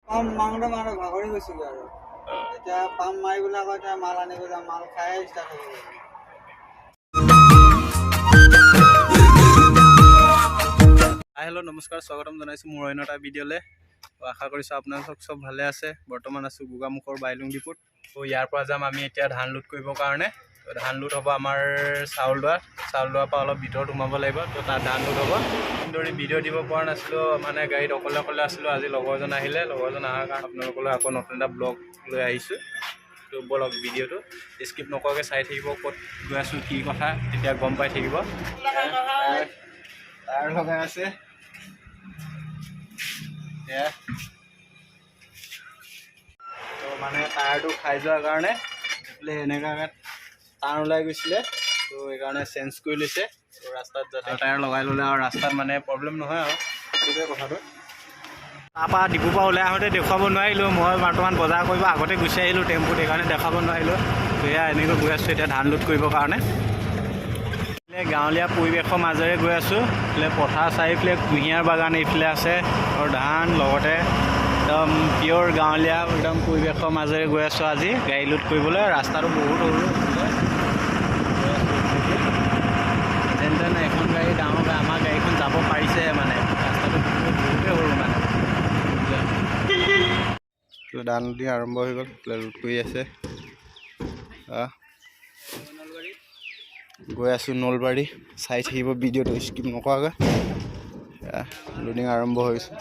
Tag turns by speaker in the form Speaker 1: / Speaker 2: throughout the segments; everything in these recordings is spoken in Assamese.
Speaker 1: পাম মাংস মানে ভাগৰি গৈছিলোঁ আৰু এতিয়া পাম মাৰিবলৈ আকৌ এতিয়া মাল আনিব যাম, মাল খাই ষ্টাৰ্ট হ'ব।
Speaker 2: হেল্ল' নমস্কাৰ, স্বাগতম জনাইছোঁ মোৰ অন্য এটা ভিডিঅ'লৈ। আশা কৰিছোঁ আপোনালোক চব ভালে আছে। বৰ্তমান আছোঁ গোগামুখৰ বাইলুং ডিপুত। ত' ইয়াৰ পৰা যাম আমি এতিয়া ধান লোড কৰিবৰ কাৰণে। ধান লোড হ'ব আমাৰ চাউলডোৱাৰ পৰা অলপ ভিতৰত সোমাব লাগিব। ত' তাত ধান লোড হ'ব। কিন্তু ভিডিঅ' দিব পৰা নাছিলোঁ, মানে গাড়ীত অকলে আছিলোঁ। আজি লগৰজন আহিলে, লগৰজন অহাৰ কাৰণে আপোনালোকলৈ আকৌ নতুন এটা ব্লগ লৈ আহিছোঁ। ত' বলক ভিডিঅ'টো স্কিপ নকৰাকৈ চাই থাকিব, ক'ত গৈ আছোঁ কি কথা তেতিয়া গম পাই থাকিব। টায়াৰ লগাই আছে তো মানে টায়াৰটো খাই যোৱাৰ কাৰণে এনেকুৱাকৈ টান ওলাই গৈছিলে, তো সেইকাৰণে চেঞ্জ কৰি লৈছে। তো ৰাস্তাত যাতে টায়াৰ লগাই ল'লে আৰু ৰাস্তাত মানে প্ৰব্লেম নহয় আৰু সেইটোৱে কথাটো। তাৰপৰা ডিপুৰ পৰা ওলাই আহোঁতে দেখুৱাব নোৱাৰিলোঁ, মই বৰ্তমান বজাৰ কৰিব আগতে গুচি আহিলোঁ টেম্পুত, সেইকাৰণে দেখাব নোৱাৰিলোঁ। সেয়া এনেকৈ গৈ আছোঁ এতিয়া ধান লোড কৰিবৰ কাৰণে। গাঁৱলীয়া পৰিৱেশৰ মাজেৰে গৈ আছোঁ। এইফালে পথাৰ চাৰিওফালে কুঁহিয়াৰ বাগান এইফালে আছে আৰু ধান, লগতে একদম পিয়'ৰ গাঁৱলীয়া একদম পৰিৱেশৰ মাজেৰে গৈ আছোঁ আজি গাড়ী লোড কৰিবলৈ। ৰাস্তাটো বহুত সৰু, যেন তেন এখন গাড়ী ডাঙৰ গাড়ী, আমাৰ গাড়ীখন যাব পাৰিছে, মানে ৰাস্তাটো বহুতেই সৰু মানে। ধান লোডিং আৰম্ভ হৈ গ'ল, লোড কৰি আছে। গৈ আছোঁ নলবাৰী, চাই থাকিব ভিডিঅ'টো স্কিপ নকৰাকৈ। লোডিং আৰম্ভ হৈছে।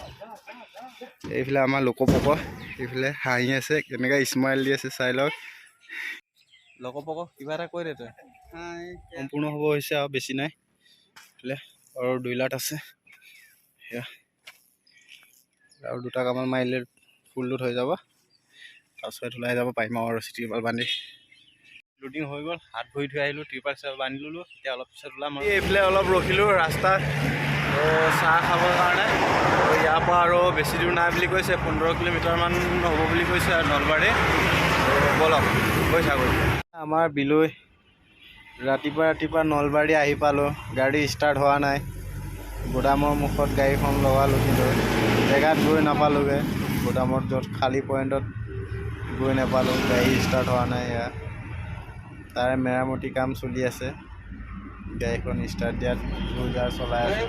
Speaker 2: এইফালে আমাৰ লোকপক, এইফালে হাঁহি আছে, কেনেকৈ স্মাইল দি আছে চাই লওক। লোকপক কিবা এটা কৈ দে তই। সম্পূৰ্ণ হ'ব হৈছে আৰু বেছি নাই, এইফালে আৰু 2 লাট আছে। সেয়া আৰু 2টা কামান মাৰিলে ফুল লোড হৈ যাব, তাৰপিছত ওলাই যাব পাৰিম আৰু ৰছী ত্ৰিপাল বান্ধি। লোডিং হৈ গ'ল, হাত ভৰি ধুই আহিলোঁ, ত্ৰিপাল বান্ধি ল'লোঁ। এতিয়া অলপ পিছত ওলাম আৰু এইফালে অলপ ৰখিলোঁ ৰাস্তাত চাহ খাবৰ কাৰণে। ইয়াৰ পৰা আৰু বেছি দূৰ নাই বুলি কৈছে, 15 কিলোমিটাৰমান হ'ব বুলি কৈছে আৰু নলবাৰী। ব'লক গৈ থাকোঁ। আমাৰ বিলৈ ৰাতিপুৱা নলবাৰী আহি পালোঁ, গাড়ী ষ্টাৰ্ট হোৱা নাই। গোদামৰ মুখত গাড়ীখন লগালোঁ, কিন্তু জেগাত গৈ নাপালোঁগৈ। গোদামত য'ত খালী পইণ্টত গৈ নাপালোঁ, গাড়ী ষ্টাৰ্ট হোৱা নাই। এয়া তাৰে মেৰামতি কাম চলি আছে, গাড়ীখন ষ্টাৰ্ট দিয়াত জোৰজাৰ চলাই আছে।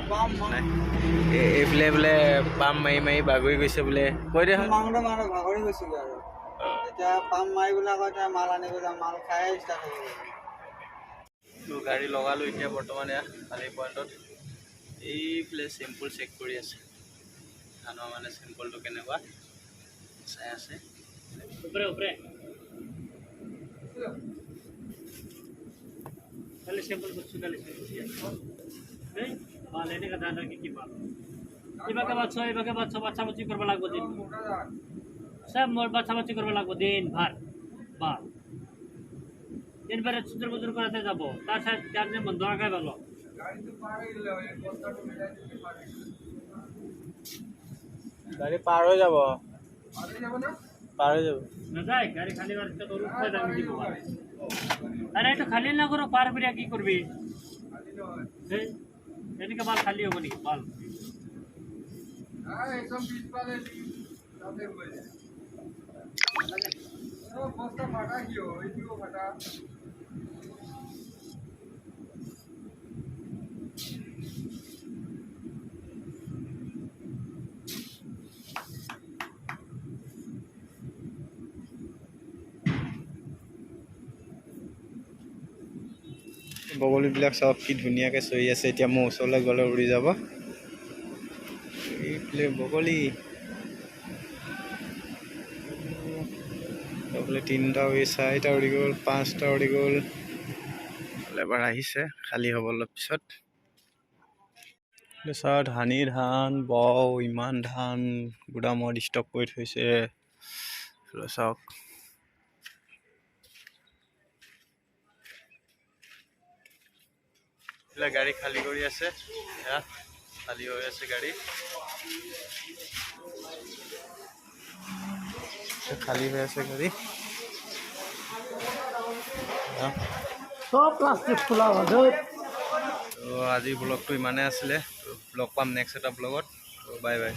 Speaker 2: এইফালে বোলে পাম মাৰি বাগৰি গৈছে বোলে, কৈ দে।
Speaker 1: মাংস মানে ভাগৰি গৈছিলোঁ আৰু এতিয়া পাম মাৰিবলৈ আকৌ এতিয়া মাল আনিব যাম, মাল খাই ষ্টাৰ্ট হ'ব।
Speaker 2: গাড়ী লগালোঁ এতিয়া বৰ্তমান এয়া খালী পইণ্টত। এইফালে চেম্পল চেক কৰি আছে, ধানৰ মানে চেম্পলটো কেনেকুৱা চাই আছে।
Speaker 3: खाली सैंपल बच्चों का लिस्ट नहीं बाल लेने का ध्यान रखिए कि बाल इबा के बाद बच्चा बच्ची करबा लागबो दिन सब मोर बच्चा बच्ची करबा लागबो दिन भर बाल दिन भर सुंदर बुजुर्ग करते जाबो तार साथ जाने बंद आगे ভালো
Speaker 2: গাড়ী পাৰ হৈ যাব না, পাৰ হৈ যাব
Speaker 3: না যায় গাড়ী খালি বার তো রূপ করে দাম দিব আরে এটা খালি না করো পার করিয়া কি করবি এদিকে মাল খালি হবে নি মাল
Speaker 1: একদম পিছ পালে তাতে হয়ে যায়। বস্তা ফাটা গিয়ে এইদিকেও ফাটা।
Speaker 2: বগলীবিলাক চব কি ধুনীয়াকৈ চৰি আছে। এতিয়া মোৰ ওচৰলৈ গ'লে উৰি যাব। এইফালে বগলী, এইফালে 3টা উৰি, 4টা উৰি গ'ল, 5টা উৰি গ'ল। এবাৰ আহিছে, খালী হ'ব অলপ পিছত। চাওক ধানি ধান ইমান ধান গোদামত ষ্টক কৰি থৈছে। চাওক গাড়ী খালী কৰি আছে, খালী হৈ আছে গাড়ী, খালী হৈ আছে গাড়ী।
Speaker 3: সব প্লাস্টিক খোলা হবে।
Speaker 2: তো আজি ব্লগটো ইমানে আছিলে, ব্লগ পাম নেক্সট এটা ব্লগত। Bye bye.